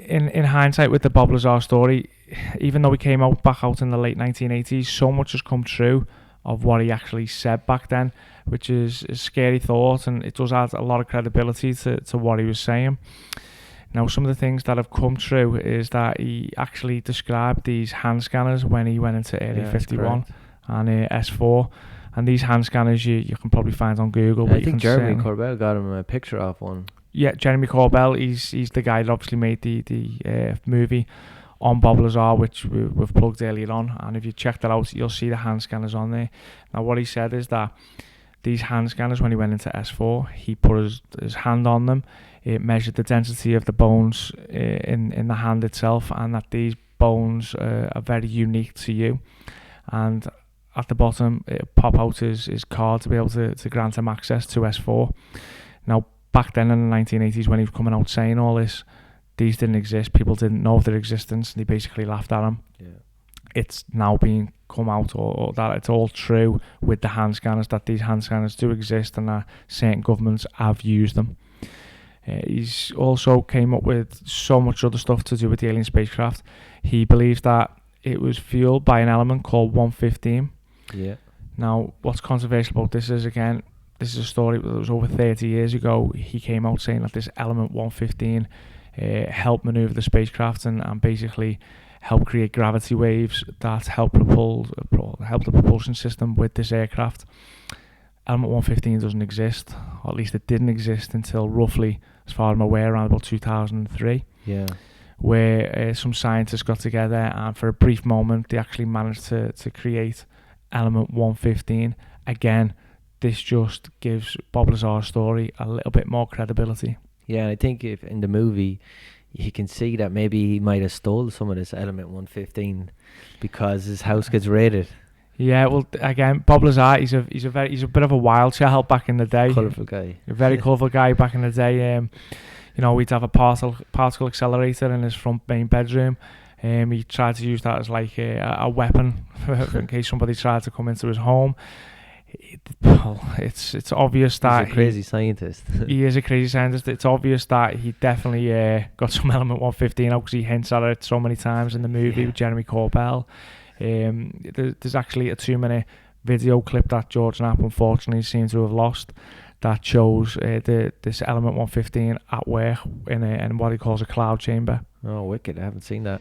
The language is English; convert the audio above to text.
in hindsight with the Bob Lazar story, even though he came back out in the late 1980s, so much has come true of what he actually said back then, which is a scary thought, and it does add a lot of credibility to what he was saying. Now, some of the things that have come true is that he actually described these hand scanners when he went into Area 51 and S4. And these hand scanners you can probably find on Google. I think Jeremy Corbell got him a picture of one. Yeah, Jeremy Corbell, he's the guy that obviously made the movie on Bob Lazar, which we've plugged earlier on. And if you check that out, you'll see the hand scanners on there. Now, what he said is that these hand scanners, when he went into S4, he put his hand on them. It measured the density of the bones in the hand itself, and that these bones are very unique to you. And at the bottom, it'll pop out his card to be able to grant him access to S4. Now, back then in the 1980s, when he was coming out saying all this, these didn't exist. People didn't know of their existence, and they basically laughed at him. Yeah. It's now being come out, or that it's all true with the hand scanners, that these hand scanners do exist, and that certain governments have used them. He's also came up with so much other stuff to do with the alien spacecraft. He believes that it was fueled by an element called 115. Yeah. Now, what's controversial about this is, again, this is a story that was over 30 years ago. He came out saying that this element 115 helped maneuver the spacecraft and basically help create gravity waves that help the propulsion system with this aircraft. Element 115 doesn't exist, or at least it didn't exist until roughly, as far as I'm aware, around about 2003. Yeah. Where some scientists got together, and for a brief moment they actually managed to create element 115. Again, this just gives Bob Lazar's story a little bit more credibility. Yeah, I think if in the movie you can see that maybe he might have stole some of this element 115 because his house gets raided. Yeah, well, again, Bob Lazar, he's a bit of a wild child back in the day. Colourful guy. A very colourful guy back in the day. We'd have a particle accelerator in his front main bedroom. He tried to use that as like a weapon in case somebody tried to come into his home. It's obvious that he's a crazy scientist. He is a crazy scientist. It's obvious that he definitely got some element 115 out, because he hints at it so many times in the movie with Jeremy Corbell. There's actually a 2-minute video clip that George Knapp unfortunately seems to have lost that shows this element 115 at work in what he calls a cloud chamber. Oh, wicked. I haven't seen that.